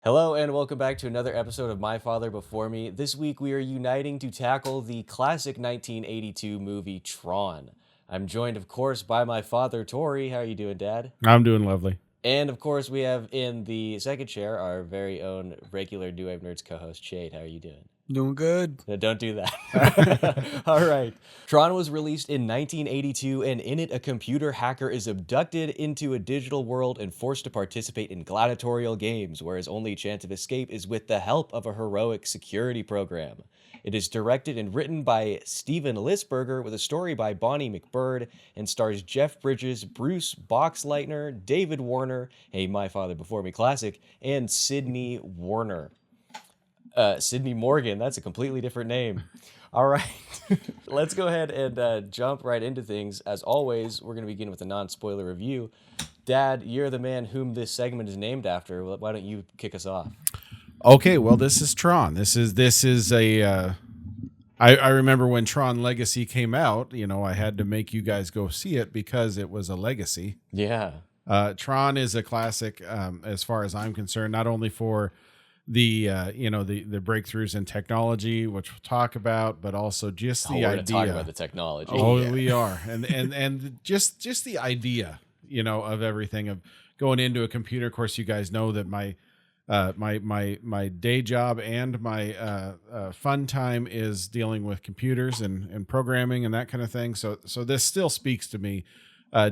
Hello and welcome back to another episode of My Father Before Me. This week we are uniting to tackle the classic 1982 movie Tron. I'm joined, of course, by my father, Tory. How are you doing, Dad? I'm doing lovely. And, of course, we have in the second chair our very own regular New Wave Nerds co-host, Shayde. How are you doing? Doing good. No, don't do that. All right. Tron was released in 1982, and in it, a computer hacker is abducted into a digital world and forced to participate in gladiatorial games, where his only chance of escape is with the help of a heroic security program. It is directed and written by Steven Lisberger, with a story by Bonnie MacBird, and stars Jeff Bridges, Bruce Boxleitner, David Warner, a My Father Before Me classic, and Sydney Warner. Sydney Morgan, that's a completely different name. All right, let's go ahead and jump right into things. As always, we're going to begin with a non-spoiler review. Dad, you're the man whom this segment is named after. Why don't you kick us off? Okay, well, this is Tron. This is a. I remember when Tron Legacy came out. You know, I had to make you guys go see it because it was a legacy. Yeah. Tron is a classic, as far as I'm concerned. Not only for the breakthroughs in technology, which we'll talk about, but also just the we're idea. Talk about the technology. Oh, yeah. We are, and just the idea, of everything, of going into a computer. Of course, you guys know that my day job and my fun time is dealing with computers and programming and that kind of thing. So this still speaks to me.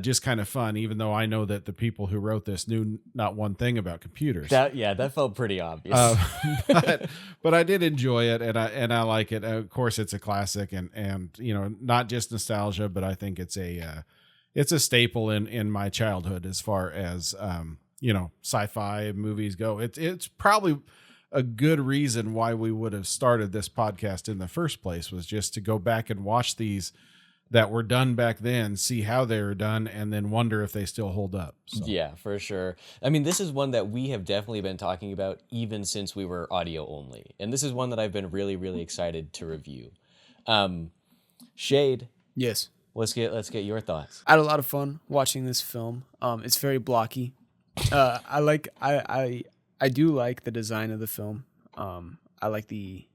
Just kind of fun, even though I know that the people who wrote this knew not one thing about computers. That felt pretty obvious. But I did enjoy it, and I like it. Of course, it's a classic, and not just nostalgia, but I think it's a staple in my childhood as far as sci-fi movies go. It's probably a good reason why we would have started this podcast in the first place, was just to go back and watch these that were done back then, see how they were done, and then wonder if they still hold up. So. Yeah, for sure. I mean, this is one that we have definitely been talking about even since we were audio only. And this is one that I've been really, really excited to review. Shayde. Yes. Let's get your thoughts. I had a lot of fun watching this film. It's very blocky. I do like the design of the film. I like the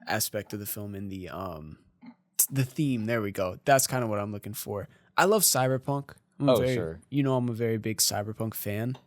aspect of the film and the theme. There we go. That's kind of what I'm looking for. I love cyberpunk. Sure. I'm a very big cyberpunk fan.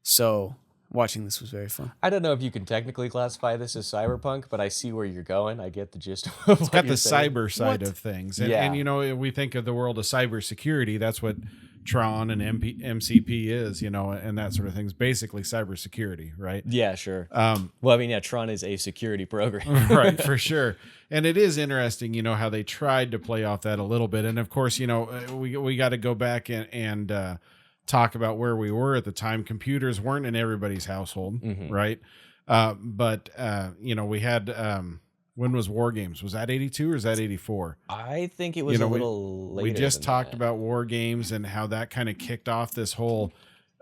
So watching this was very fun. I don't know if you can technically classify this as cyberpunk, but I see where you're going. I get the gist of what it's got the saying. cyber side of things. And, yeah. And we think of the world of cybersecurity. That's what Tron and MCP is, and that sort of thing. Is basically cybersecurity, right? Yeah, sure. Tron is a security program. Right, for sure. And it is interesting, how they tried to play off that a little bit. And of course, we got to go back and talk about where we were at the time. Computers weren't in everybody's household, right? But we had, when was War Games? Was that 82 or is that 84? I think it was a little later. We just talked that. about War Games and how that kind of kicked off this whole,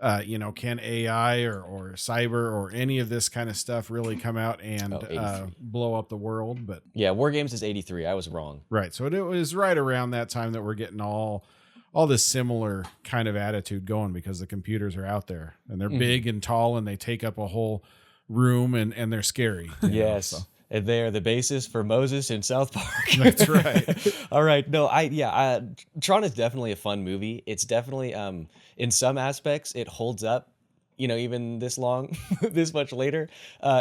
can AI or cyber or any of this kind of stuff really come out and blow up the world? But yeah, War Games is 83. I was wrong. Right. So it was right around that time that we're getting all this similar kind of attitude going, because the computers are out there and they're big and tall and they take up a whole room and they're scary. Yes. And they are the basis for Moses in South Park. That's right. All right. No, Tron is definitely a fun movie. It's definitely, in some aspects, it holds up, even this long, this much later.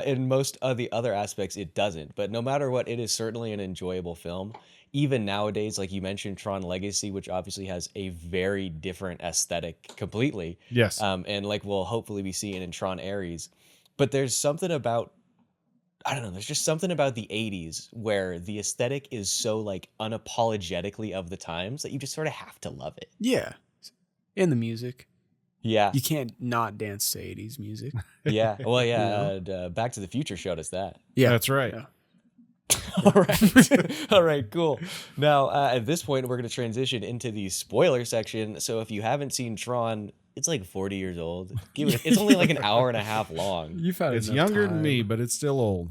In most of the other aspects, it doesn't. But no matter what, it is certainly an enjoyable film. Even nowadays, like you mentioned, Tron Legacy, which obviously has a very different aesthetic completely. Yes. And like we'll hopefully be seeing in Tron Ares. But there's something about, I don't know, there's just something about the 80s where the aesthetic is so like unapologetically of the times that you just sort of have to love it. Yeah. And the music. Yeah. You can't not dance to 80s music. Yeah. Well, yeah. Back to the Future showed us that. Yeah. That's right. Yeah. All right. All right, cool. Now, at this point, we're going to transition into the spoiler section. So if you haven't seen Tron, it's like 40 years old. It's only like an hour and a half long. It's younger than me, but it's still old.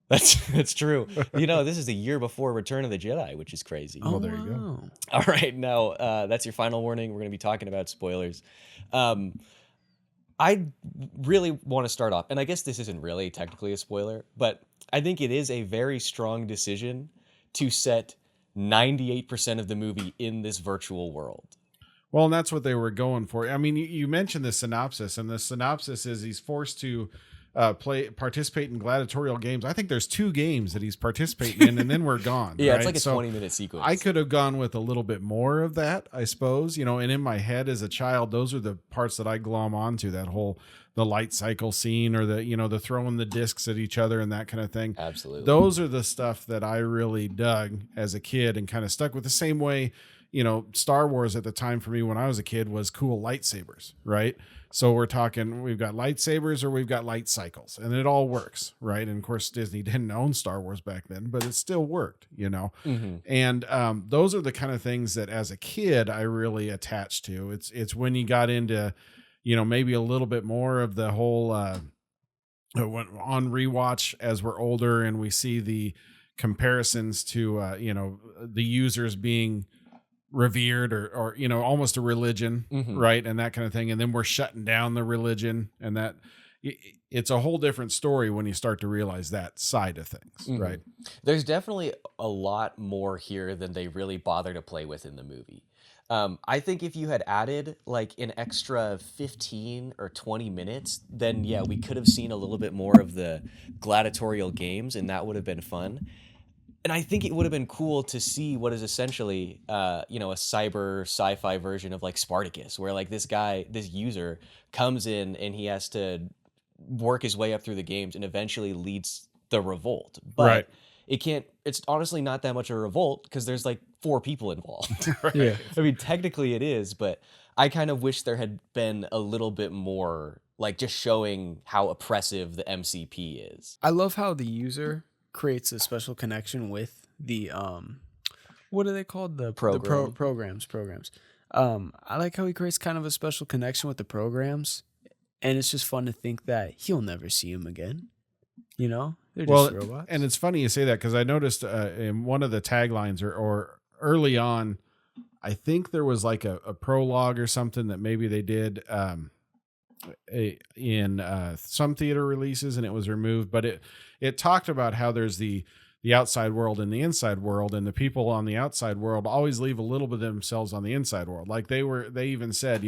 That's true. This is a year before Return of the Jedi, which is crazy. Oh, well, there you go. All right, now that's your final warning. We're going to be talking about spoilers. I really want to start off, and I guess this isn't really technically a spoiler, but I think it is a very strong decision to set 98% of the movie in this virtual world. Well, and that's what they were going for. I mean, you mentioned the synopsis, and the synopsis is he's forced to participate in gladiatorial games. I think there's 2 games that he's participating in, and then we're gone. Yeah, right? it's like a So 20-minute sequence. I could have gone with a little bit more of that, I suppose, and in my head as a child, those are the parts that I glom onto, that whole, the light cycle scene, or the throwing the discs at each other and that kind of thing. Absolutely. Those are the stuff that I really dug as a kid and kind of stuck with. The same way, Star Wars at the time for me when I was a kid was cool lightsabers, right? So we're talking, we've got lightsabers or we've got light cycles, and it all works, right? And of course, Disney didn't own Star Wars back then, but it still worked, Mm-hmm. And those are the kind of things that as a kid I really attached to. It's when you got into, maybe a little bit more of the whole on rewatch as we're older and we see the comparisons to the users being revered or almost a religion, Mm-hmm. right, and that kind of thing, and then we're shutting down the religion, and that it's a whole different story when you start to realize that side of things. Mm-hmm. Right. There's definitely a lot more here than they really bother to play with in the movie. I think if you had added like an extra 15 or 20 minutes, then yeah, we could have seen a little bit more of the gladiatorial games, and that would have been fun. And I think it would have been cool to see what is essentially, a cyber sci-fi version of like Spartacus, where like this user comes in and he has to work his way up through the games and eventually leads the revolt. But Right. it's honestly not that much of a revolt because there's like 4 people involved. Yeah. I mean, technically it is, but I kind of wish there had been a little bit more, like just showing how oppressive the MCP is. I love how the user creates a special connection with the what are they called, programs. I like how he creates kind of a special connection with the programs, and it's just fun to think that he'll never see him again. They're just robots. And it's funny you say that because I noticed in one of the taglines or early on, I think there was like a prologue or something that maybe they did in some theater releases, and it was removed, but it talked about how there's the outside world and the inside world, and the people on the outside world always leave a little bit of themselves on the inside world. Like they even said,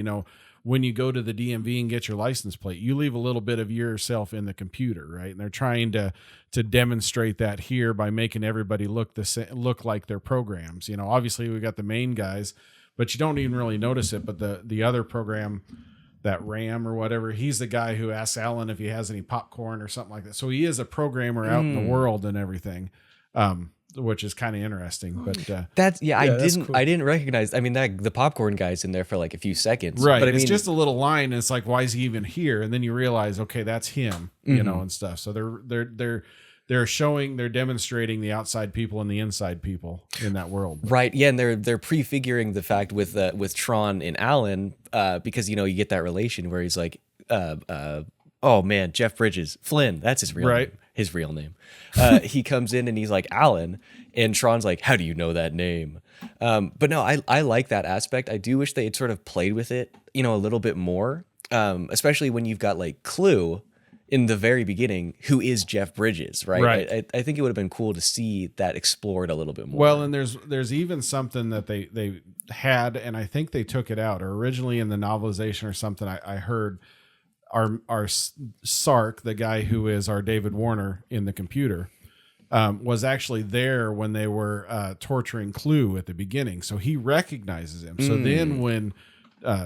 when you go to the DMV and get your license plate, you leave a little bit of yourself in the computer, right? And they're trying to demonstrate that here by making everybody look like their programs. Obviously we got the main guys, but you don't even really notice it. But the other program, that Ram or whatever, he's the guy who asks Alan if he has any popcorn or something like that. So he is a programmer out in the world and everything, which is kind of interesting. But That's cool. I didn't recognize. I mean, the popcorn guy's in there for like a few seconds, right, But I it's mean, just a little line, and it's like, why is he even here? And then you realize, okay, that's him, and stuff. So they're demonstrating the outside people and the inside people in that world. right? Yeah, and they're prefiguring the fact with Tron and Alan, because you get that relation where he's like, oh man, Jeff Bridges, Flynn, that's his real Right. name. His real name. He comes in and he's like Alan, and Tron's like, how do you know that name? But no, I like that aspect. I do wish they had sort of played with it, a little bit more, especially when you've got like Clue in the very beginning, who is Jeff Bridges, right? Right. I think it would have been cool to see that explored a little bit more. Well, and there's even something that they had, and I think they took it out, or originally in the novelization or something. I heard our Sark, the guy who is our David Warner in the computer, was actually there when they were torturing Clue at the beginning, so he recognizes him. So then when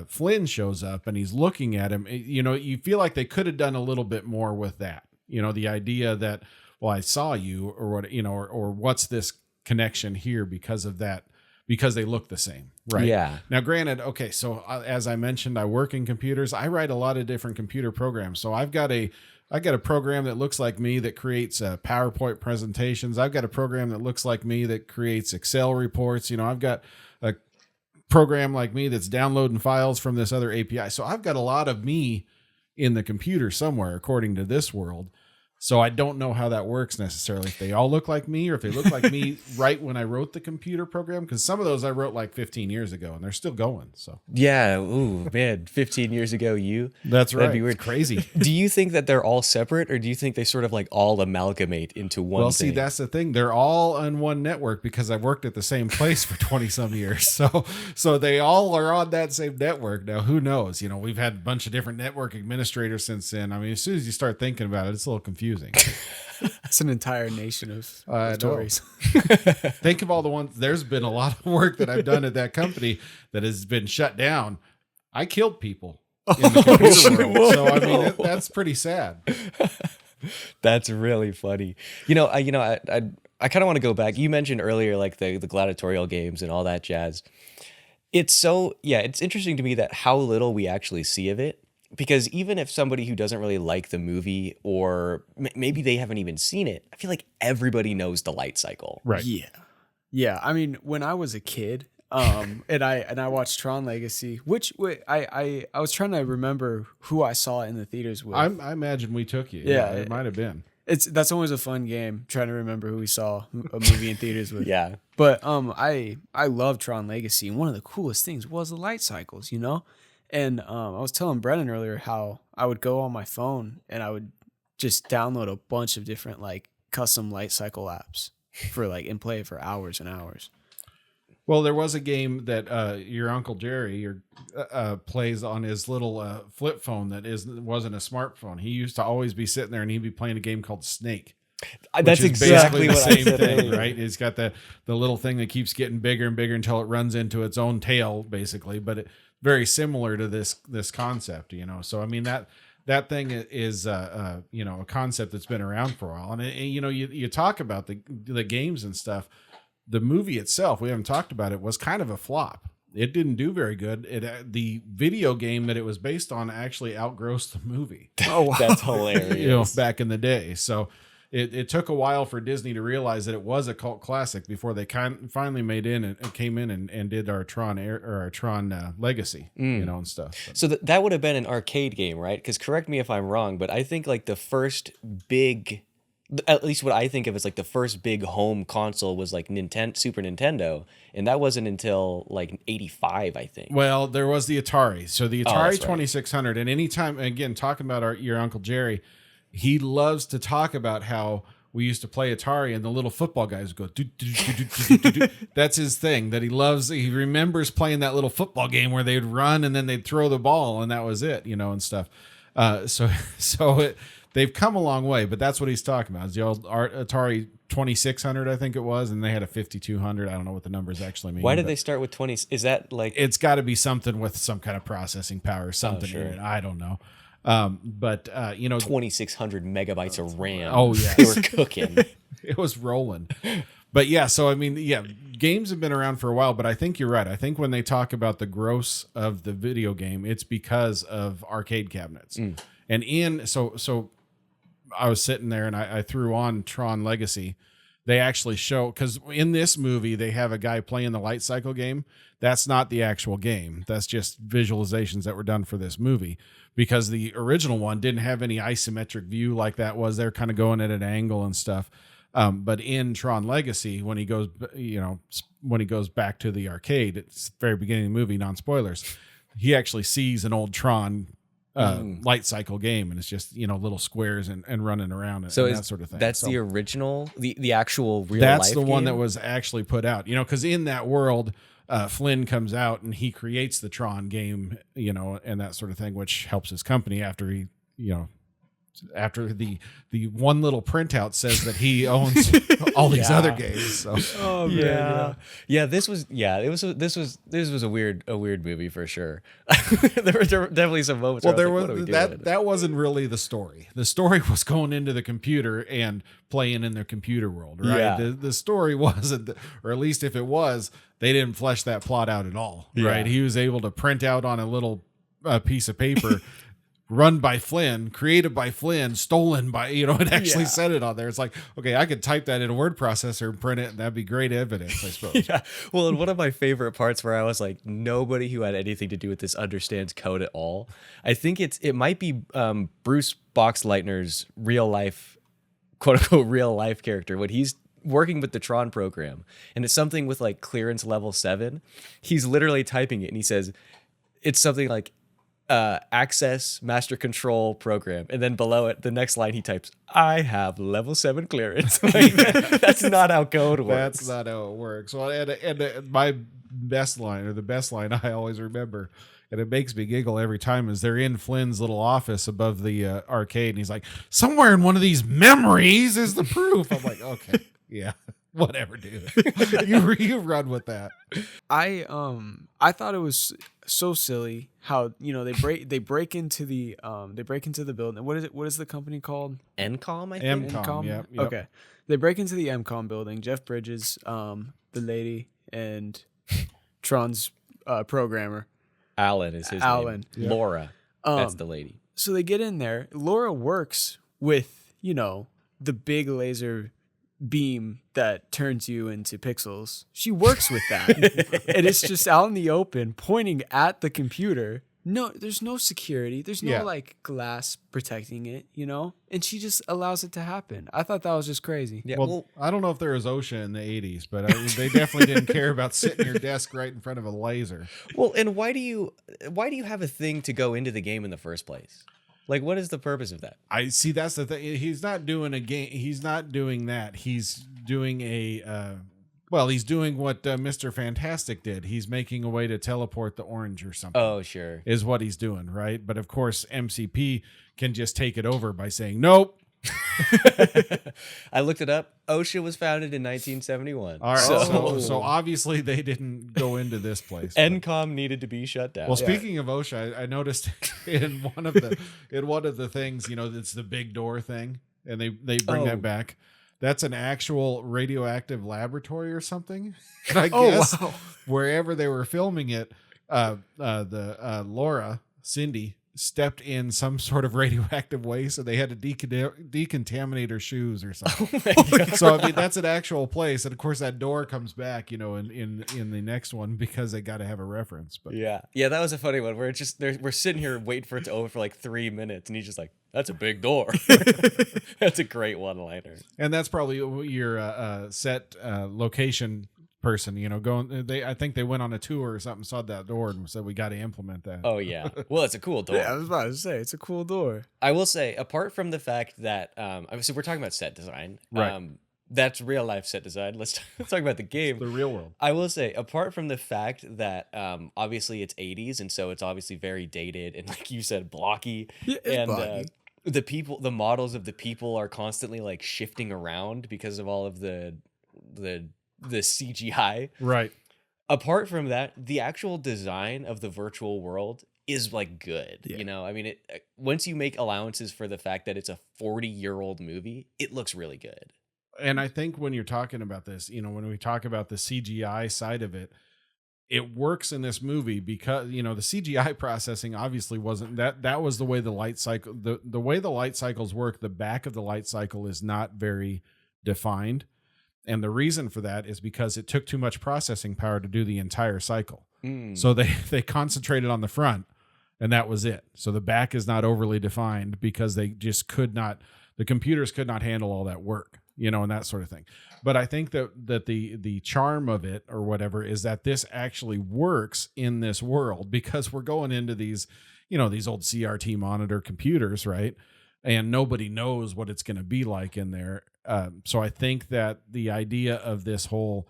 Flynn shows up and he's looking at him, you feel like they could have done a little bit more with that. The idea that, well, I saw you, or what, or what's this connection here because of that, because they look the same, right? Yeah. Now, granted, okay, so as I mentioned, I work in computers. I write a lot of different computer programs. So I got a program that looks like me that creates PowerPoint presentations. I've got a program that looks like me that creates Excel reports. I've got a program like me that's downloading files from this other API. So I've got a lot of me in the computer somewhere, according to this world. So I don't know how that works necessarily. If they all look like me or if they look like me right when I wrote the computer program. Because some of those I wrote like 15 years ago and they're still going. So Yeah. Ooh, man. 15 years ago, that's right. That'd be weird. It's crazy. Do you think that they're all separate, or do you think they sort of like all amalgamate into one Well, thing? see, that's the thing. They're all on one network because I've worked at the same place for 20 some years. So they all are on that same network. Now, who knows? We've had a bunch of different network administrators since then. I mean, as soon as you start thinking about it, it's a little confusing. It's an entire nation of stories. Think of all the ones. There's been a lot of work that I've done at that company that has been shut down. I killed people in the computer world. So, I mean, that's pretty sad. That's really funny. I kind of want to go back. You mentioned earlier, like the gladiatorial games and all that jazz. It's interesting to me that how little we actually see of it. Because even if somebody who doesn't really like the movie, or maybe they haven't even seen it, I feel like everybody knows the light cycle. Right. Yeah. I mean, when I was a kid, and I watched Tron Legacy, which I was trying to remember who I saw in the theaters with. I imagine we took you. Yeah, it might have been. That's always a fun game, trying to remember who we saw a movie in theaters with. Yeah. But I love Tron Legacy, and one of the coolest things was the light cycles, And I was telling Brennan earlier how I would go on my phone and I would just download a bunch of different like custom light cycle apps for and play it for hours and hours. Well, there was a game that your Uncle Jerry plays on his little flip phone that wasn't a smartphone. He used to always be sitting there and he'd be playing a game called Snake. That's exactly what I said thing, earlier. right? It's got the little thing that keeps getting bigger and bigger until it runs into its own tail, basically. But very similar to this concept, So I mean that thing is a concept that's been around for a while. And you talk about the games and stuff. The movie itself, we haven't talked about it, was kind of a flop. It didn't do very good. The video game that it was based on actually outgrossed the movie. Oh, wow. That's hilarious. Back in the day. So it took a while for Disney to realize that it was a cult classic before they finally came in and did our Tron Legacy, and stuff. So that would have been an arcade game, right? Because correct me if I'm wrong, but I think like the first big, at least what I think of as like the first big home console was like Super Nintendo, and that wasn't until like 85, I think. Well, there was the Atari. So the Atari 2600, and anytime, again, talking about your Uncle Jerry, he loves to talk about how we used to play Atari and the little football guys go, do, do, do, do, do, do, do. That's his thing that he loves. He remembers playing that little football game where they'd run and then they'd throw the ball and that was it, and stuff. They've come a long way, but that's what he's talking about. It's the old Atari 2600, I think it was, and they had a 5200. I don't know what the numbers actually mean. Why did they start with 20? Is that like... It's got to be something with some kind of processing power, something in it. I don't know. 2,600 megabytes of RAM. Oh, yeah. They were cooking. It was rolling. But yeah, so I mean, yeah, games have been around for a while, but I think you're right. I think when they talk about the gross of the video game, it's because of arcade cabinets. And so I was sitting there and I threw on Tron Legacy. They actually show, because in this movie, they have a guy playing the light cycle game. That's not the actual game. That's just visualizations that were done for this movie, because the original one didn't have any isometric view like that was. They're kind of going at an angle and stuff. But in Tron Legacy, when he goes back to the arcade, it's the very beginning of the movie, non-spoilers, he actually sees an old Tron light cycle game, and it's just little squares and running around and that sort of thing. That's the original, the actual real that's life the one game? that was actually put out, because in that world Flynn comes out and he creates the Tron game, and that sort of thing, which helps his company after he after the one little printout says that he owns all these other games. So. Oh man, this was a weird movie for sure. there were definitely some moments. Well, where I was like, what are we doing? that wasn't really the story. The story was going into the computer and playing in the computer world, right? Yeah. The story wasn't, or at least if it was, they didn't flesh that plot out at all, right? He was able to print out on a little piece of paper. Run by Flynn, created by Flynn, stolen by, it actually said it on there. It's like, okay, I could type that in a word processor and print it, and that'd be great evidence, I suppose. Yeah. Well, and one of my favorite parts where I was like, nobody who had anything to do with this understands code at all. I think it might be Bruce Boxleitner's real life quote unquote real life character, when he's working with the Tron program and it's something with like clearance level 7, he's literally typing it and he says it's something like access master control program, and then below it the next line he types, I have level 7 clearance. Like, that's not how code works. That's not how it works. Well, and my best line, or the best line I always remember, and it makes me giggle every time, is they're in Flynn's little office above the arcade, and he's like, somewhere in one of these memories is the proof. I'm like, okay, yeah, whatever, dude. you run with that. I thought it was so silly how, you know, they break into the building. What is the company called? NCOM, I think. NCOM. Yep. Okay, they break into the MCOM building. Jeff Bridges, the lady, and Tron's programmer. Alan is his Alan. name. Yep. Laura, that's the lady. So they get in there. Laura works with, you know, the big laser beam that turns you into pixels. She works with that. And it's just out in the open, pointing at the computer. No, there's no security. There's no like glass protecting it, you know? And she just allows it to happen. I thought that was just crazy. Yeah, well, I don't know if there was OSHA in the 80s, but they definitely didn't care about sitting at your desk right in front of a laser. Well, and why do you have a thing to go into the game in the first place? Like, what is the purpose of that? I see. That's the thing. He's not doing a game. He's not doing that. He's doing he's doing what Mr. Fantastic did. He's making a way to teleport the orange or something. Oh, sure. Is what he's doing, right? But of course, MCP can just take it over by saying, nope. I looked it up. OSHA was founded in 1971. All right. So obviously they didn't go into this place. NCOM needed to be shut down. Well, speaking of OSHA, I noticed in one of the things, you know, it's the big door thing, and they bring that back. That's an actual radioactive laboratory or something. And I guess wherever they were filming it, Laura, Cindy, stepped in some sort of radioactive waste, so they had to decontaminate her shoes or something. So I mean, that's an actual place, and of course that door comes back, you know, in the next one, because they got to have a reference. But yeah, that was a funny one where it's just we're sitting here waiting for it to open for like 3 minutes, and he's just like, "That's a big door." That's a great one-liner, and that's probably your set location person, you know, I think they went on a tour or something, saw that door and said, we got to implement that. Oh yeah. Well, it's a cool door. Yeah, I was about to say, it's a cool door. I will say, apart from the fact that so we're talking about set design, right? That's real life set design. Let's talk about the game, the real world. I will say, apart from the fact that obviously it's 80s, and so it's obviously very dated and, like you said, blocky. Yeah, it's blocky. The models of the people are constantly like shifting around because of all of the CGI. Right. Apart from that, the actual design of the virtual world is like good. Yeah. You know, I mean, once you make allowances for the fact that it's a 40-year-old movie, it looks really good. And I think when you're talking about this, you know, when we talk about the CGI side of it, it works in this movie because, you know, the CGI processing obviously wasn't that was the way the light cycle, the way the light cycles work. The back of the light cycle is not very defined. And the reason for that is because it took too much processing power to do the entire cycle. So they concentrated on the front, and that was it. So the back is not overly defined because they just the computers could not handle all that work, you know, and that sort of thing. But I think that the charm of it or whatever is that this actually works in this world, because we're going into these, you know, these old CRT monitor computers, right? And nobody knows what it's going to be like in there. So I think that the idea of this whole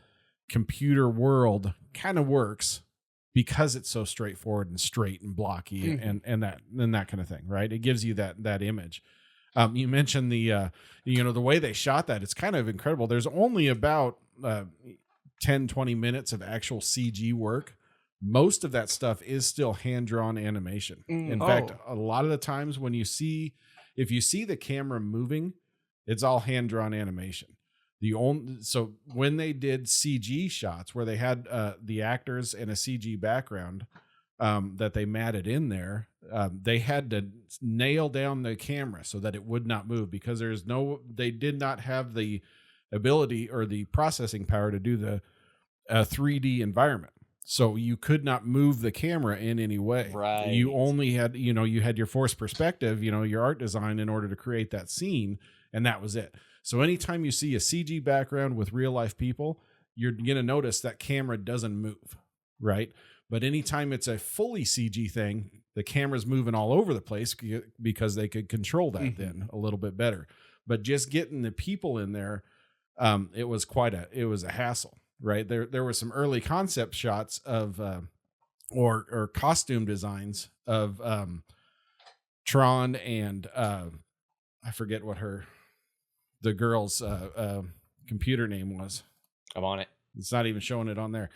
computer world kind of works because it's so straightforward and straight and blocky and that kind of thing, right? It gives you that image. You mentioned the way they shot that. It's kind of incredible. There's only about 10, 20 minutes of actual CG work. Most of that stuff is still hand-drawn animation. In fact, a lot of the times if you see the camera moving, it's all hand-drawn animation. So when they did CG shots where they had the actors in a CG background that they matted in there, they had to nail down the camera so that it would not move, because they did not have the ability or the processing power to do the 3D environment. So you could not move the camera in any way. Right. You only had, you had your forced perspective, your art design in order to create that scene. and that was it. So anytime you see a CG background with real life people, you're going to notice that camera doesn't move, right? But anytime it's a fully CG thing, the camera's moving all over the place because they could control that then a little bit better. But just getting the people in there, it was a hassle, right? There were some early concept shots of or costume designs of Tron and I forget what the girl's computer name was. I'm on it. It's not even showing it on there.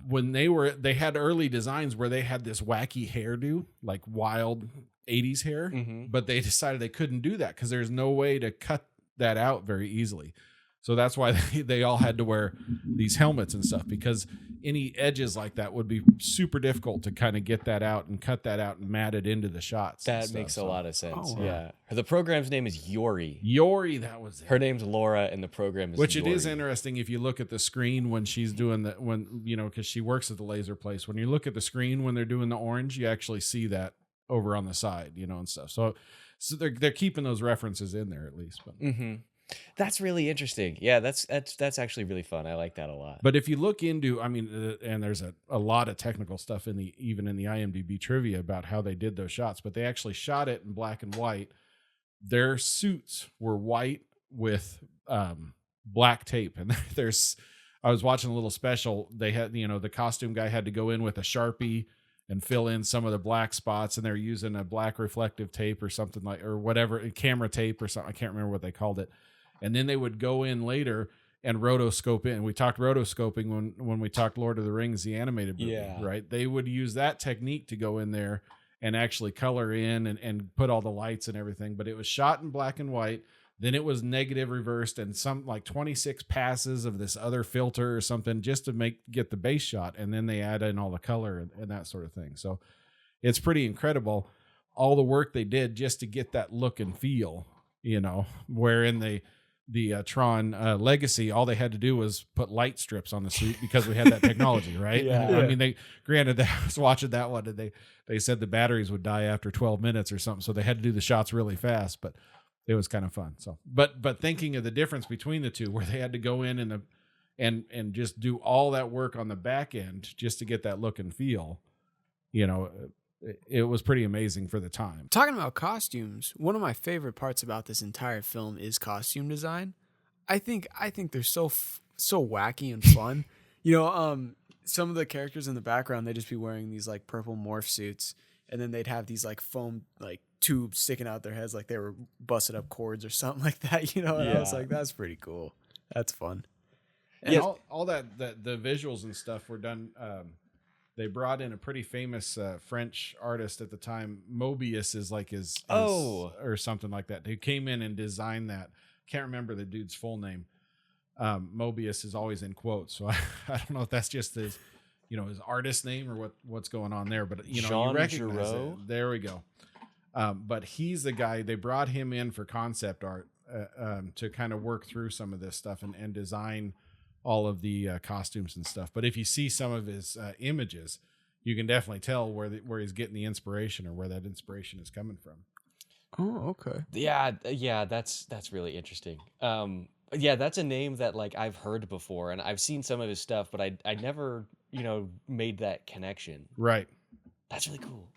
When they had early designs where they had this wacky hairdo, like wild 80s hair, but they decided they couldn't do that because there's no way to cut that out very easily. So that's why they all had to wear these helmets and stuff, because any edges like that would be super difficult to kind of get that out and cut that out and mat it into the shots. That makes a lot of sense. Oh, wow. Yeah. The program's name is Yori. Yori, that was it. Her name's Laura and the program is Which Yori. It is interesting if you look at the screen when she's doing because she works at the laser place. When you look at the screen when they're doing the orange, you actually see that over on the side, and stuff. So they're keeping those references in there at least. But. That's really interesting. Yeah, that's actually really fun. I like that a lot. But if you look into, and there's a lot of technical stuff even in the IMDb trivia about how they did those shots, but they actually shot it in black and white. Their suits were white with black tape, and I was watching a little special. They had, the costume guy had to go in with a Sharpie and fill in some of the black spots, and they're using a black reflective tape or something or whatever, camera tape or something. I can't remember what they called it. And then they would go in later and rotoscope in. We talked rotoscoping when we talked Lord of the Rings, the animated movie, right? They would use that technique to go in there and actually color in and put all the lights and everything. But it was shot in black and white. Then it was negative reversed and some like 26 passes of this other filter or something just to get the base shot. And then they add in all the color and that sort of thing. So it's pretty incredible. All the work they did just to get that look and feel, where in the Tron Legacy, all they had to do was put light strips on the suit because we had that technology, right? They granted that I was watching that one and they said the batteries would die after 12 minutes or something, so they had to do the shots really fast, but it was kind of fun. So, but thinking of the difference between the two, where they had to go in and just do all that work on the back end just to get that look and feel, it was pretty amazing for the time. Talking about costumes, one of my favorite parts about this entire film is costume design. I think they're so wacky and fun. Some of the characters in the background, they'd just be wearing these like purple morph suits, and then they'd have these like foam like tubes sticking out their heads like they were busted up cords or something like that. And I was like, that's pretty cool. That's fun. And all that the visuals and stuff were done. They brought in a pretty famous French artist at the time. Mobius is like his or something like that, who came in and designed that. Can't remember the dude's full name. Mobius is always in quotes, so I don't know if that's just his artist name or what's going on there. But you recognize it. There we go. But he's the guy. They brought him in for concept art to kind of work through some of this stuff and design all of the costumes and stuff. But if you see some of his images, you can definitely tell where he's getting the inspiration or where that inspiration is coming from. Oh, okay. Yeah, that's really interesting. That's a name that like I've heard before, and I've seen some of his stuff, but I never made that connection. Right. That's really cool.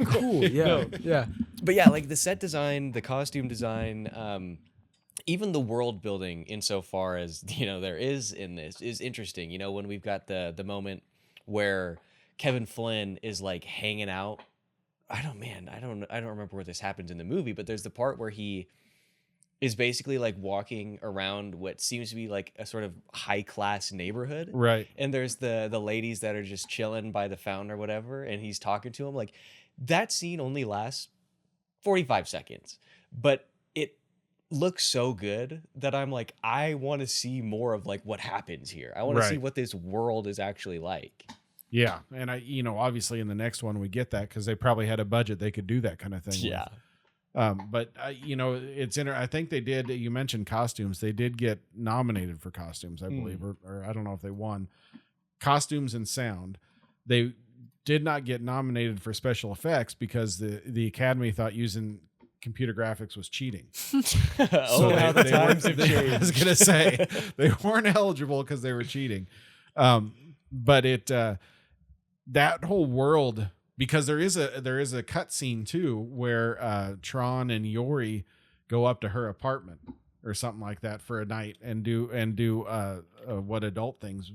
Cool. Yeah. Yeah. But yeah, like the set design, the costume design, even the world building, insofar as there is in this, is interesting. When we've got the moment where Kevin Flynn is like hanging out. I don't remember where this happens in the movie, but there's the part where he is basically like walking around what seems to be like a sort of high class neighborhood. Right. And there's the ladies that are just chilling by the fountain or whatever. And he's talking to them. Like that scene only lasts 45 seconds, but it looks so good that I'm like, I want to see more of like what happens here. I want to see what this world is actually like. Yeah. And obviously in the next one we get that because they probably had a budget they could do that kind of thing. Yeah. But it's I think they did. You mentioned costumes. They did get nominated for costumes, I believe, or I don't know if they won. Costumes and sound. They did not get nominated for special effects because the Academy thought using computer graphics was cheating. How the times have changed. I was gonna say they weren't eligible because they were cheating. But that whole world, because there is a cut scene too where Tron and Yori go up to her apartment or something like that for a night and do what adult things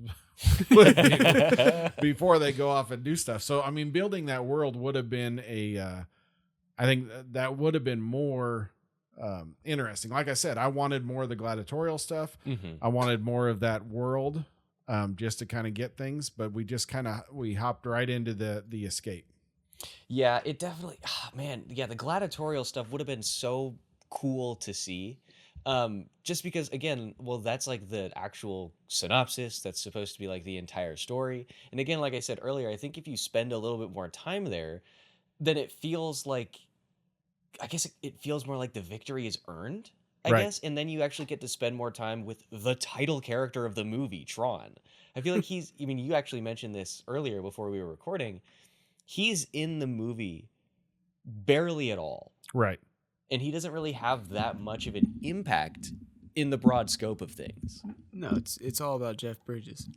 would do before they go off and do stuff. So I mean, building that world would have been I think that would have been more interesting. Like I said, I wanted more of the gladiatorial stuff. Mm-hmm. I wanted more of that world, just to kind of get things, but we hopped right into the escape. Yeah, it definitely, man, yeah, the gladiatorial stuff would have been so cool to see. Just because, again, well, that's like the actual synopsis. That's supposed to be like the entire story. And again, like I said earlier, I think if you spend a little bit more time there, then it feels like, I guess it feels more like the victory is earned, I guess. And then you actually get to spend more time with the title character of the movie, Tron. I feel like I mean, you actually mentioned this earlier before we were recording. He's in the movie barely at all. Right. And he doesn't really have that much of an impact in the broad scope of things. No, it's all about Jeff Bridges.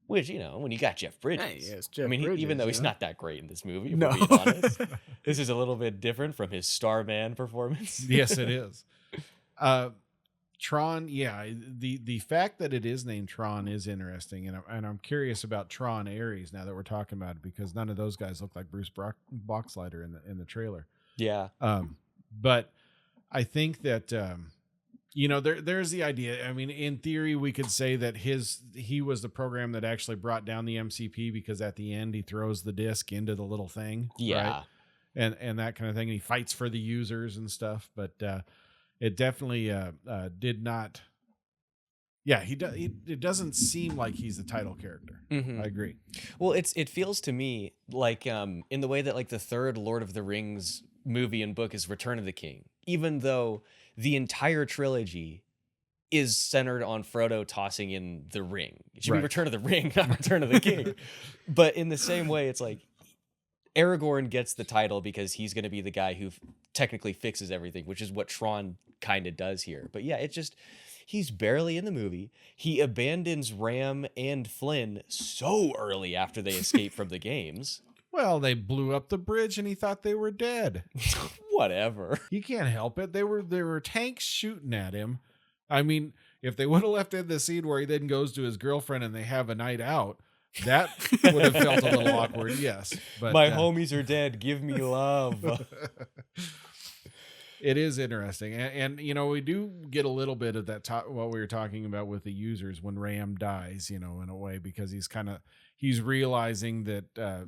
Which, when you got Jeff Bridges. Hey, yes, Jeff I mean, Bridges, even though he's not that great in this movie, if No. we're being honest. This is a little bit different from his Starman performance. Yes, it is. Tron, yeah, the fact that it is named Tron is interesting, and I'm curious about Tron Ares now that we're talking about it, because none of those guys look like Bruce Boxleitner in the trailer. Yeah. But I think that there's the idea. I mean, in theory, we could say that he was the program that actually brought down the MCP, because at the end he throws the disc into the little thing, Yeah. right? And that kind of thing. And he fights for the users and stuff, but it definitely did not. Yeah, it doesn't seem like he's the title character. Mm-hmm. I agree. Well, it feels to me like in the way that like the third Lord of the Rings movie and book is Return of the King, even though the entire trilogy is centered on Frodo tossing in the ring. It should be Return of the Ring, not Return of the King. But in the same way, it's like Aragorn gets the title because he's going to be the guy who technically fixes everything, which is what Tron kind of does here. But yeah, he's barely in the movie. He abandons Ram and Flynn so early after they escape from the games. Well, they blew up the bridge and he thought they were dead. Whatever. He can't help it. They were tanks shooting at him. I mean, if they would have left in the scene where he then goes to his girlfriend and they have a night out, that would have felt a little awkward. Yes, but my homies are dead. Give me love. It is interesting, and we do get a little bit of that what we were talking about with the users when Ram dies, in a way, because he's realizing that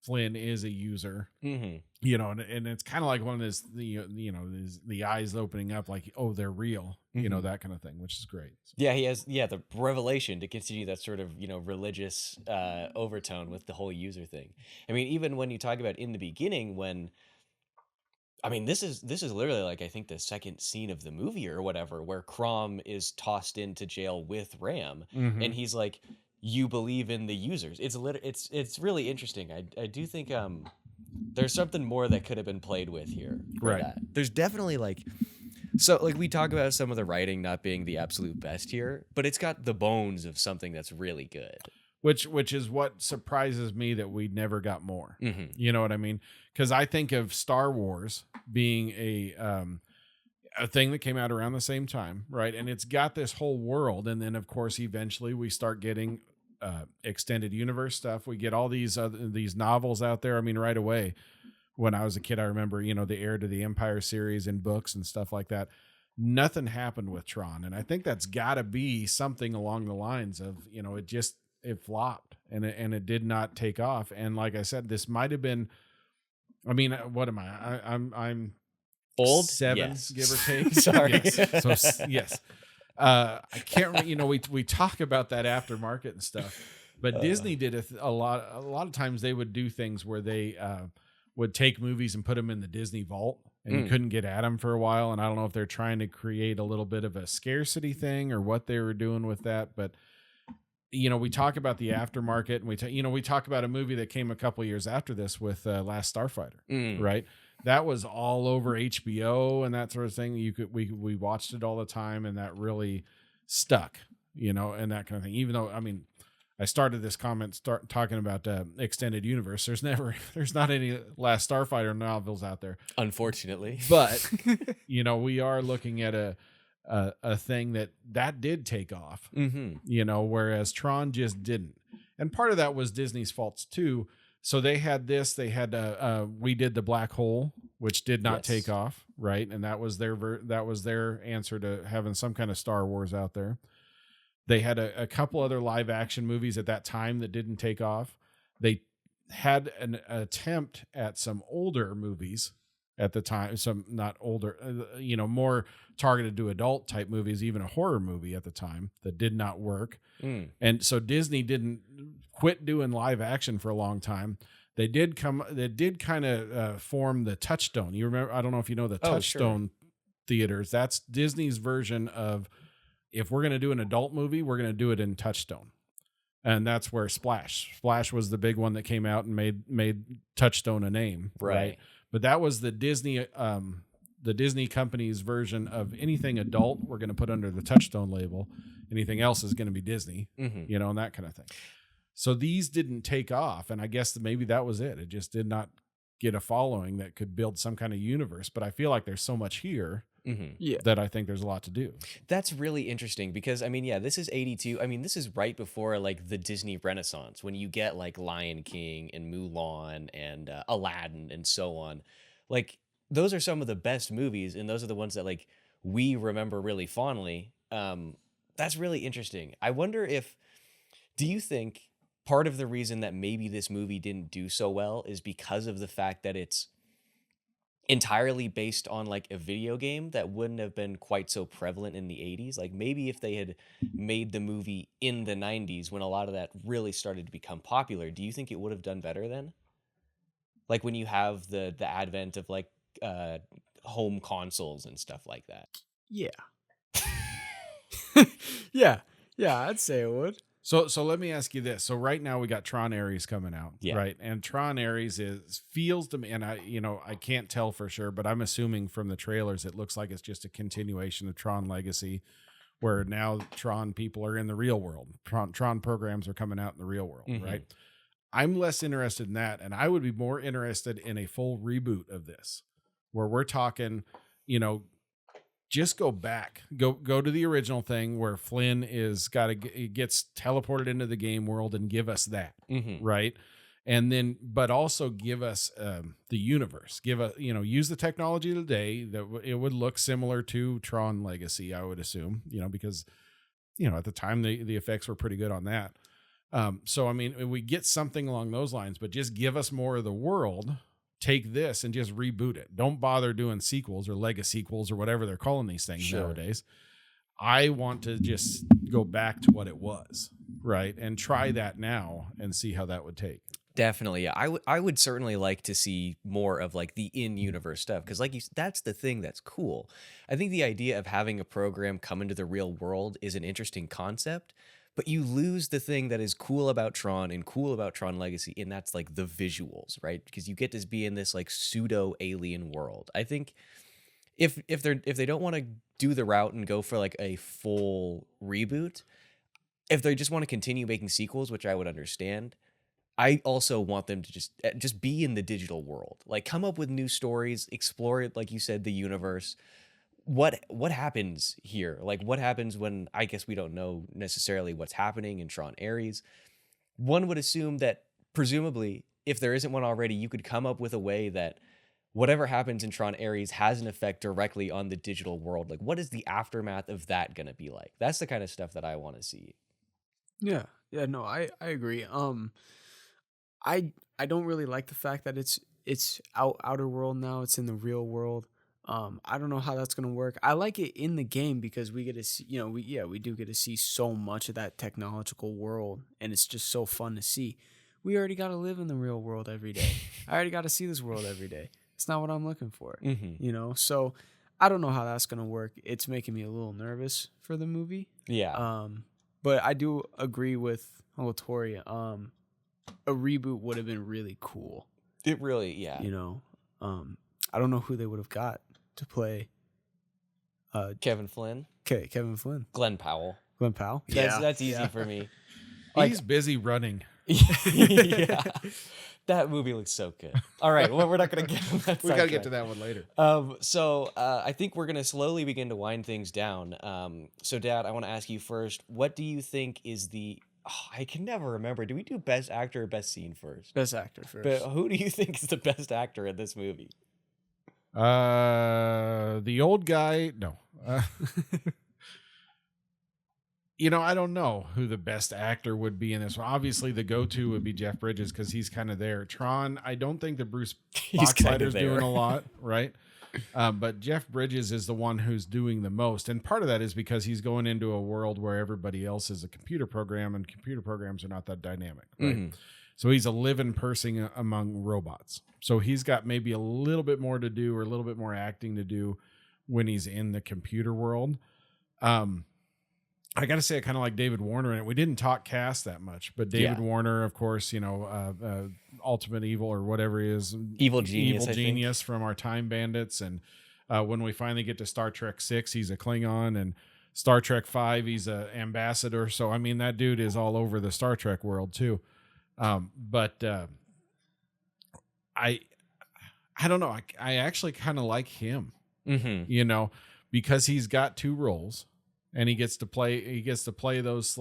Flynn is a user, mm-hmm. And it's kind of like one of this, the eyes opening up, like, oh, they're real, mm-hmm. That kind of thing, which is great. Yeah, he has the revelation to continue that sort of religious overtone with the whole user thing. I mean, even when you talk about in the beginning, this is literally like, I think the second scene of the movie or whatever, where Crom is tossed into jail with Ram, mm-hmm. and he's like, you believe in the users. It's really interesting. I do think there's something more that could have been played with here. Right. That. There's definitely we talk about some of the writing not being the absolute best here, but it's got the bones of something that's really good. Which is what surprises me, that we never got more. Mm-hmm. You know what I mean? Because I think of Star Wars being a thing that came out around the same time, right? And it's got this whole world, and then of course eventually we start getting extended universe stuff. We get all these novels out there. I mean, right away when I was a kid, I remember the Heir to the Empire series and books and stuff like that. Nothing happened with Tron, and I think that's got to be something along the lines of it flopped and it did not take off. And like I said, this might have been. I mean, what am I? I'm old, 7, yes. Give or take. Sorry. Yes. So yes. I can't remember, we talk about that aftermarket and stuff, but Disney did a lot of times they would do things where they would take movies and put them in the Disney vault, and you couldn't get at them for a while. And I don't know if they're trying to create a little bit of a scarcity thing or what they were doing with that. But, we talk about the aftermarket, and we talk about a movie that came a couple years after this with Last Starfighter, right? that was all over HBO and that sort of thing. We watched it all the time, and that really stuck, and that kind of thing. Even though, I mean, I started this comment talking about extended universe. There's not any Last Starfighter novels out there, unfortunately. But we are looking at a thing that did take off. Whereas Tron just didn't. And part of that was Disney's faults too. So they had this. They had we did the Black Hole, which did not take off, right? And that was their answer to having some kind of Star Wars out there. They had a couple other live action movies at that time that didn't take off. They had an attempt at some older movies at the time, some not older, more targeted to adult type movies, even a horror movie at the time that did not work. And so Disney didn't quit doing live action for a long time. They did kind of form the Touchstone. You remember, I don't know if you know the Touchstone theaters. That's Disney's version of, if we're going to do an adult movie, we're going to do it in Touchstone. And that's where Splash was the big one that came out and made Touchstone a name. Right. But that was the Disney company's version of anything adult we're going to put under the Touchstone label. Anything else is going to be Disney, and that kind of thing. So these didn't take off. And I guess maybe that was it. It just did not get a following that could build some kind of universe. But I feel like there's so much here that I think there's a lot to do. That's really interesting because, I mean, this is 82. I mean, this is right before like the Disney Renaissance, when you get like Lion King and Mulan and Aladdin and so on. Like, those are some of the best movies, and those are the ones that like we remember really fondly. That's really interesting. I wonder do you think part of the reason that maybe this movie didn't do so well is because of the fact that it's entirely based on like a video game that wouldn't have been quite so prevalent in the 80s? Like, maybe if they had made the movie in the 90s when a lot of that really started to become popular, do you think it would have done better then? Like, when you have the advent of like home consoles and stuff like that. Yeah. Yeah, I'd say it would. So let me ask you this. So right now we got Tron Ares coming out, right? And Tron Ares feels to me, and I can't tell for sure, but I'm assuming from the trailers it looks like it's just a continuation of Tron Legacy, where now Tron people are in the real world. Tron programs are coming out in the real world, right? I'm less interested in that, and I would be more interested in a full reboot of this, where we're talking, just go back, go to the original thing where Flynn gets teleported into the game world and give us that, right? And then, but also give us the universe, use the technology today that it would look similar to Tron Legacy, I would assume, because, at the time the effects were pretty good on that. So, I mean, we get something along those lines, but just give us more of the world. Take this and just reboot it. Don't bother doing sequels or Lego sequels or whatever they're calling these things nowadays. I want to just go back to what it was, right? And try that now and see how that would take. Definitely. Yeah. I would certainly like to see more of like the in-universe stuff, because like that's the thing that's cool. I think the idea of having a program come into the real world is an interesting concept, but you lose the thing that is cool about Tron and cool about Tron Legacy, and that's like the visuals, right? Because you get to be in this like pseudo alien world. I think if they don't want to do the route and go for like a full reboot, if they just want to continue making sequels, which I would understand, I also want them to just be in the digital world. Like, come up with new stories, explore it, like you said, the universe. What happens here? Like, what happens when, I guess we don't know necessarily what's happening in Tron Ares. One would assume that presumably, if there isn't one already, you could come up with a way that whatever happens in Tron Ares has an effect directly on the digital world. Like, what is the aftermath of that going to be like? That's the kind of stuff that I want to see. Yeah, no, I agree. I don't really like the fact that it's outer world now. It's in the real world. I don't know how that's gonna work. I like it in the game because we get to see, we do get to see so much of that technological world, and it's just so fun to see. We already got to live in the real world every day. I already got to see this world every day. It's not what I'm looking for, So I don't know how that's gonna work. It's making me a little nervous for the movie. Yeah. But I do agree with Uncle Tory. A reboot would have been really cool. It really, yeah. I don't know who they would have got to play Kevin Flynn, Kevin Flynn, Glenn Powell. Glenn Powell. That's easy for me. He's busy running. Yeah. That movie looks so good. All right, well, we're not going to get on that. We got to get to that one later. So I think we're going to slowly begin to wind things down. So, Dad, I want to ask you first, what do you think is the... I can never remember. Do we do best actor or best scene first? Best actor first. But who do you think is the best actor in this movie? The old guy... No. I don't know who the best actor would be in this one. Obviously, the go-to would be Jeff Bridges because he's kind of there. Tron, I don't think that Bruce Boxleitner's doing a lot, right? But Jeff Bridges is the one who's doing the most. And part of that is because he's going into a world where everybody else is a computer program, and computer programs are not that dynamic, right? Mm-hmm. So he's a living person among robots. So he's got maybe a little bit more to do or a little bit more acting to do when he's in the computer world. I got to say, I kind of like David Warner in it. We didn't talk cast that much, but David Warner, of course, Ultimate Evil or whatever he is. Evil Genius from our Time Bandits. And when we finally get to Star Trek 6, he's a Klingon. And Star Trek 5, he's an ambassador. So, I mean, that dude is all over the Star Trek world, too. But I don't know. I actually kind of like him, because he's got two roles. And he gets to play those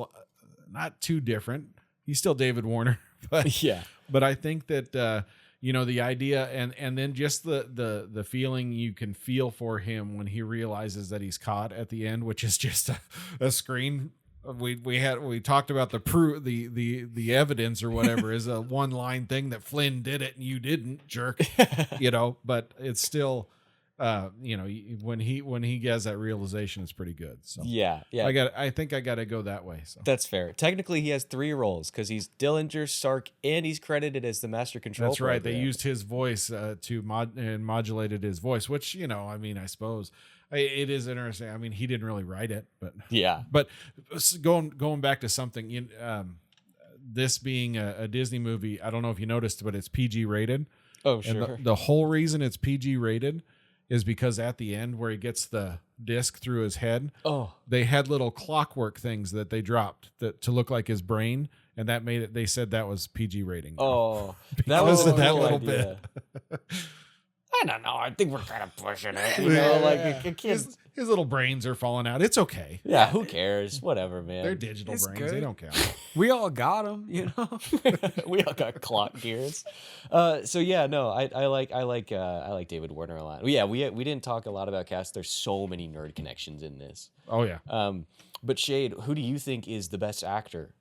not too different. He's still David Warner, but yeah. But I think that the idea and then just the feeling you can feel for him when he realizes that he's caught at the end, which is just a screen. We talked about the evidence or whatever is a one line thing that Flynn did it and you didn't, jerk. But it's still. When he gets that realization, it's pretty good. So yeah. I think I got to go that way. So that's fair. Technically, he has 3 roles because he's Dillinger, Sark, and he's credited as the master control. That's right. They used his voice and modulated his voice, which I suppose it is interesting. I mean, he didn't really write it, but yeah. But going back to something, this being a Disney movie, I don't know if you noticed, but it's PG rated. Oh, sure. And the whole reason it's PG rated is because at the end where he gets the disc through his head, they had little clockwork things that they dropped to look like his brain, and that made it. They said that was PG rating. Oh, that was that little bit. I don't know. I think we're kind of pushing it. Like his little brains are falling out. It's okay. Yeah, who cares? Whatever, man. They're digital brains. Good. They don't count. We all got them, We all got clock gears. I like David Warner a lot. Yeah, we didn't talk a lot about cast. There's so many nerd connections in this. Oh yeah. But Shayde, who do you think is the best actor?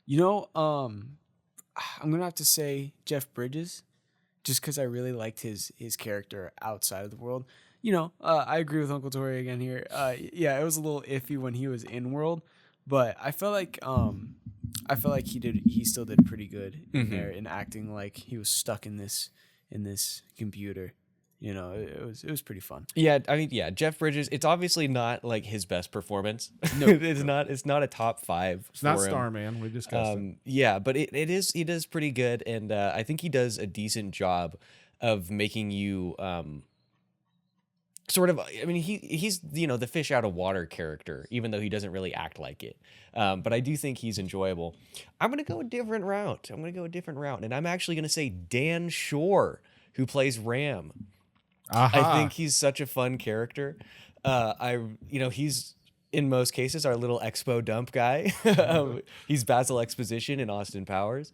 I'm gonna have to say Jeff Bridges. Just because I really liked his character outside of the world. I agree with Uncle Tory again here. It was a little iffy when he was in world, but I felt like he still did pretty good in there in acting like he was stuck in this computer. It was pretty fun. Yeah, I mean, Jeff Bridges. It's obviously not like his best performance. No, it's not a top 5. It's not Starman. We discussed it. Yeah, but it is. He does pretty good, and I think he does a decent job of making you sort of. I mean, he's the fish out of water character, even though he doesn't really act like it. But I do think he's enjoyable. I'm gonna go a different route. And I'm actually gonna say Dan Shore, who plays Ram. I think he's such a fun character. He's in most cases our little expo dump guy. He's Basil Exposition in Austin Powers.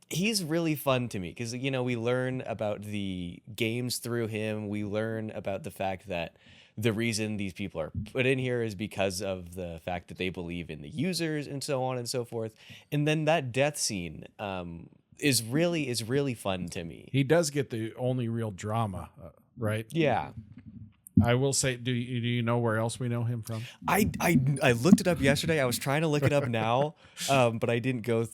He's really fun to me because we learn about the games through him. We learn about the fact that the reason these people are put in here is because of the fact that they believe in the users and so on and so forth. And then that death scene is really fun to me. He does get the only real drama, right? Yeah. I will say, do you know where else we know him from? I looked it up yesterday. I was trying to look it up now, but I didn't go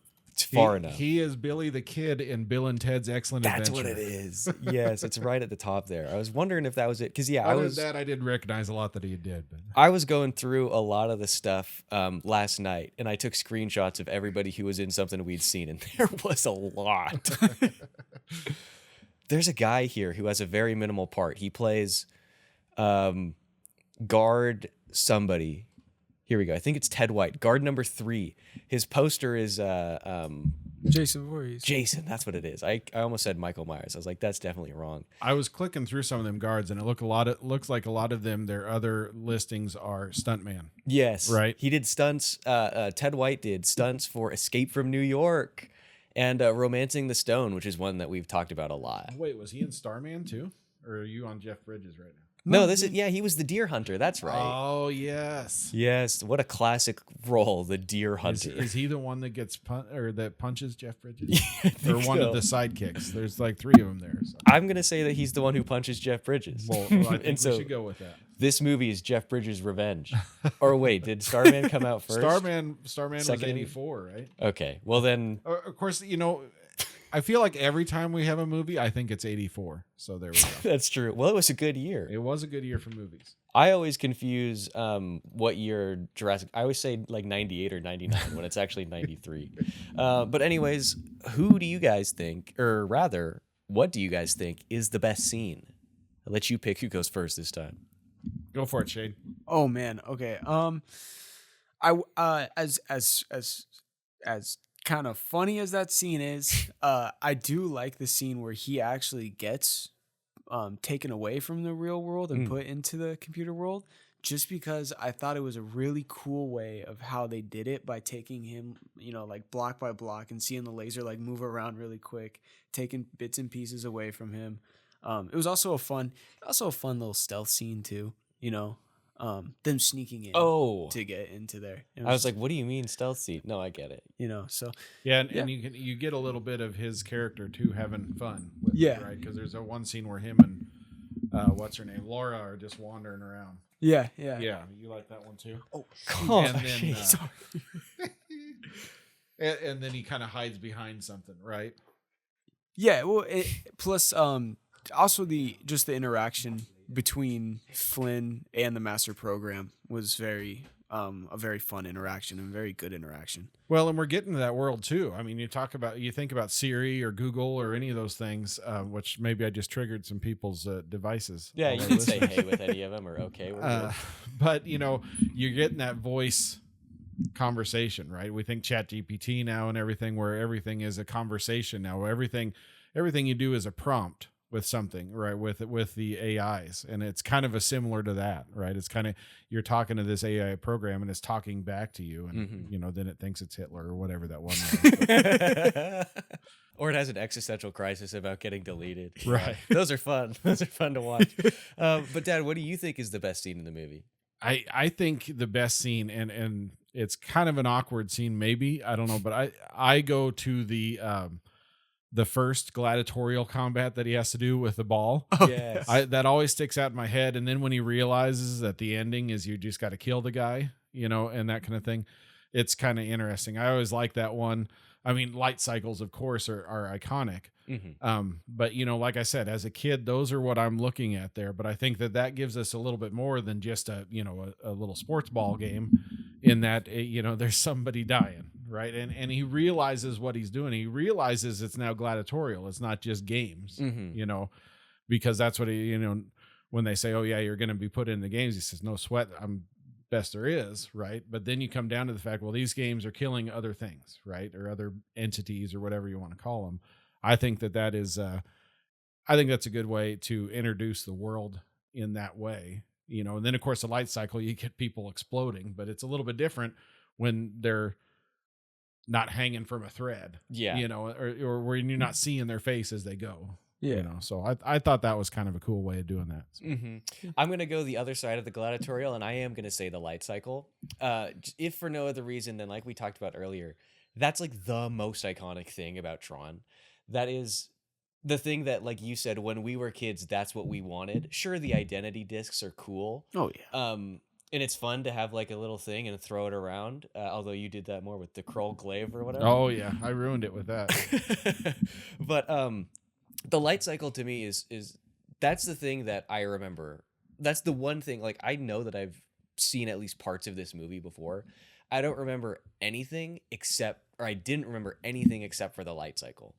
far enough. He is Billy the Kid in Bill and Ted's Excellent Adventure. That's what it is. Yes, it's right at the top there. I was wondering if that was it because Other than that, I didn't recognize a lot that he did. But I was going through a lot of the stuff last night, and I took screenshots of everybody who was in something we'd seen, and there was a lot. there's a guy here who has a very minimal part. He plays guard somebody. Here we go. I think it's Ted White, guard number 3. His poster is Jason Voorhees. Jason, that's what it is. I almost said Michael Myers. I was like, that's definitely wrong. I was clicking through some of them guards, and it looks like a lot of them. Their other listings are stuntman. Yes, right. He did stunts. Ted White did stunts for Escape from New York and Romancing the Stone, which is one that we've talked about a lot. Wait, was he in Starman too, or are you on Jeff Bridges right now? No, he was the deer hunter. That's right. Oh, yes. Yes, what a classic role, the deer hunter. Is he the one that gets that punches Jeff Bridges? Yeah, or one of the sidekicks? There's like 3 of them there. So. I'm going to say that he's the one who punches Jeff Bridges. Well, I think we should go with that. This movie is Jeff Bridges' revenge. Or wait, did Starman come out first? Starman was 84, right? Okay, well then... Of course, I feel like every time we have a movie, I think it's 84. So there we go. That's true. Well, it was a good year. It was a good year for movies. I always confuse what year Jurassic... I always say like 98 or 99 when it's actually 93. But anyways, who do you guys think, or rather, what do you guys think is the best scene? I'll let you pick who goes first this time. Go for it, Shayde. Oh man. Okay. As kind of funny as that scene is, I do like the scene where he actually gets taken away from the real world and put into the computer world, just because I thought it was a really cool way of how they did it by taking him, like block by block and seeing the laser like move around really quick, taking bits and pieces away from him. It was also a fun little stealth scene too, them sneaking in to get into there. I was like, what do you mean stealth scene? No, I get it. So yeah, and you get a little bit of his character too having fun with it, right? Because there's one scene where him and what's her name, Laura, are just wandering around. Yeah. You like that one too? Oh, God. And then, sorry. and then he kind of hides behind something, right? Yeah. Well, plus also the interaction between Flynn and the master program was a very fun interaction and very good interaction. Well, and we're getting to that world too. I mean, you think about Siri or Google or any of those things, which maybe I just triggered some people's devices. Yeah, you can say hey with any of them or okay. But you're getting that voice conversation, right? We think ChatGPT now and everything, where everything is a conversation now. Everything you do is a prompt with something, right? With the AIs, and it's kind of a similar to that, right? It's kind of, you're talking to this AI program and it's talking back to you, and then it thinks it's Hitler or whatever that one was. Or it has an existential crisis about getting deleted. Right. Those are fun. Those are fun to watch. But Dad, what do you think is the best scene in the movie? I think the best scene, and it's kind of an awkward scene, maybe, I don't know, but I go to the first gladiatorial combat that he has to do with the ball. Yes. That always sticks out in my head. And then when he realizes that the ending is you just got to kill the guy, and that kind of thing, it's kind of interesting. I always like that one. I mean, light cycles, of course, are iconic. But like I said, as a kid, those are what I'm looking at there. But I think that gives us a little bit more than just a little sports ball game, in that, there's somebody dying. Right. And he realizes what he's doing. He realizes it's now gladiatorial. It's not just games, because that's what when they say, oh yeah, you're going to be put in the games, he says, no sweat, I'm best there is. Right. But then you come down to the fact, well, these games are killing other things, right? Or other entities or whatever you want to call them. I think that is, I think that's a good way to introduce the world in that way, and then of course the light cycle, you get people exploding, but it's a little bit different when they're not hanging from a thread, or when you're not seeing their face as they go. So I thought that was kind of a cool way of doing that. I'm going to go the other side of the gladiatorial, and I am going to say the light cycle. If for no other reason than, like we talked about earlier, that's like the most iconic thing about Tron. That is the thing that, like you said, when we were kids, that's what we wanted. Sure, the identity discs are cool. Oh yeah. And it's fun to have like a little thing and throw it around. Although you did that more with the Kroll glaive or whatever. Oh yeah, I ruined it with that. But the light cycle to me is that's the thing that I remember. That's the one thing, like, I know that I've seen at least parts of this movie before. I don't remember anything I didn't remember anything except for the light cycle.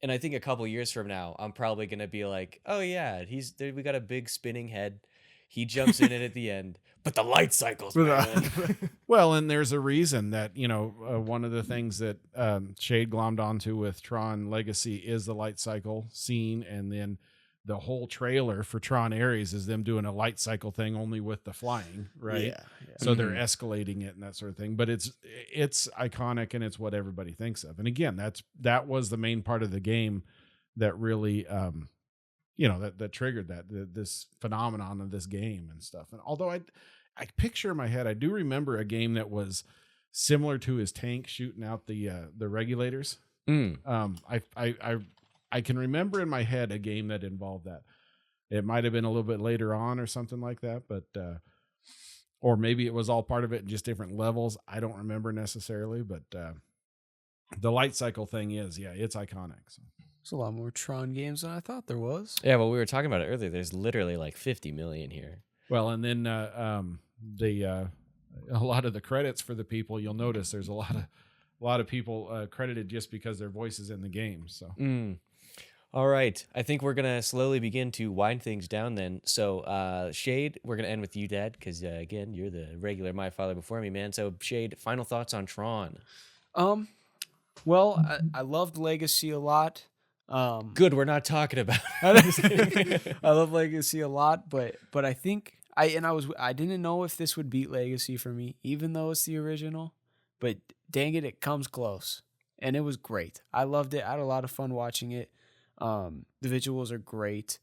And I think a couple years from now, I'm probably gonna be like, oh yeah, we got a big spinning head. He jumps in it at the end, but the light cycles, man. Well, and there's a reason that, one of the things that Shayde glommed onto with Tron Legacy is the light cycle scene. And then the whole trailer for Tron Ares is them doing a light cycle thing only with the flying, right? Yeah. So they're escalating it and that sort of thing. But it's iconic and it's what everybody thinks of. And again, that was the main part of the game that really that triggered this phenomenon of this game and stuff. And although I picture in my head, I do remember a game that was similar to his tank shooting out the regulators. I can remember in my head a game that involved that. It might have been a little bit later on or something like that, but or maybe it was all part of it in just different levels. I don't remember necessarily, but the light cycle thing is, it's iconic. So. There's a lot more Tron games than I thought there was. Yeah, well, we were talking about it earlier. There's literally like 50 million here. Well, and then a lot of the credits for the people, you'll notice there's a lot of people credited just because their voice is in the game. So. All right. I think we're going to slowly begin to wind things down then. So, Shayde, we're going to end with you, Dad, because, again, you're the regular My Father Before Me, man. So, Shayde, final thoughts on Tron? Well, I loved Legacy a lot. Good, we're not talking about it. I love Legacy a lot, but I think I didn't know if this would beat Legacy for me, even though it's the original. But dang it comes close. And it was great. I loved it. I had a lot of fun watching it. The visuals are great.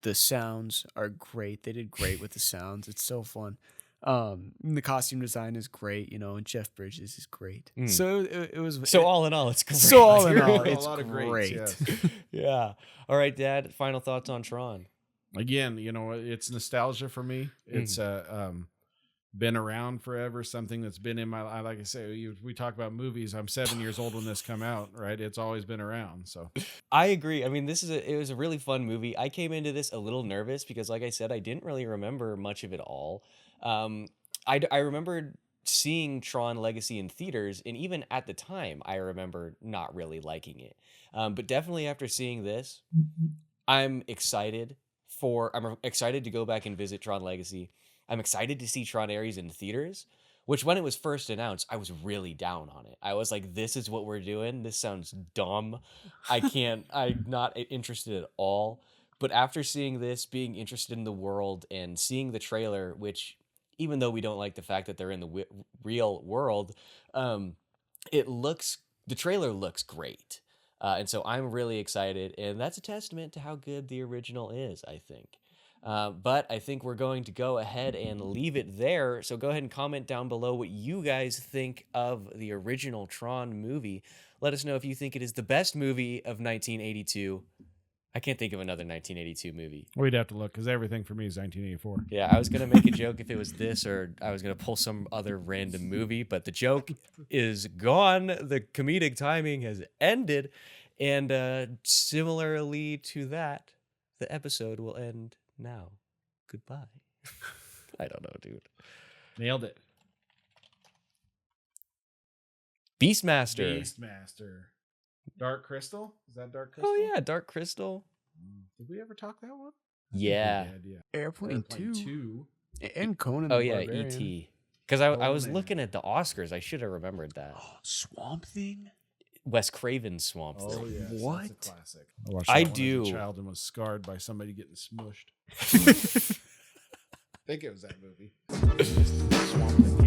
The sounds are great. They did great with the sounds. It's so fun. The costume design is great, and Jeff Bridges is great. So it was. So all in all, it's great. So all in all, it's a lot of great. greats, Yeah. All right, Dad. Final thoughts on Tron. Again, it's nostalgia for me. It's been around forever. Something that's been in my life. Like I say, we talk about movies. I'm 7 years old when this come out, right? It's always been around. So I agree. I mean, it was a really fun movie. I came into this a little nervous because, like I said, I didn't really remember much of it all. I remembered seeing Tron Legacy in theaters, and even at the time, I remember not really liking it. But definitely after seeing this, I'm excited to go back and visit Tron Legacy. I'm excited to see Tron Ares in theaters, which when it was first announced, I was really down on it. I was like, this is what we're doing. This sounds dumb. I'm not interested at all. But after seeing this, being interested in the world and seeing the trailer, which even though we don't like the fact that they're in the real world, the trailer looks great. And so I'm really excited. And that's a testament to how good the original is, I think. But I think we're going to go ahead and leave it there. So go ahead and comment down below what you guys think of the original Tron movie. Let us know if you think it is the best movie of 1982. I can't think of another 1982 movie. We'd have to look because everything for me is 1984. Yeah, I was going to make a joke if it was this, or I was going to pull some other random movie, but the joke is gone. The comedic timing has ended. And similarly to that, the episode will end now. Goodbye. I don't know, dude. Nailed it. Beastmaster. Dark Crystal? Is that Dark Crystal? Oh, yeah, Dark Crystal. Did we ever talk that one? Yeah. Airplane 2. And Conan Oh, the yeah, Barbarian. E.T. Because I was looking at the Oscars. I should have remembered that. Swamp Thing? Wes Craven's Swamp Thing. Oh, yeah. What? That's a classic. I watched I that do. When I was a child and was scarred by somebody getting smushed. I think it was that movie. Swamp Thing.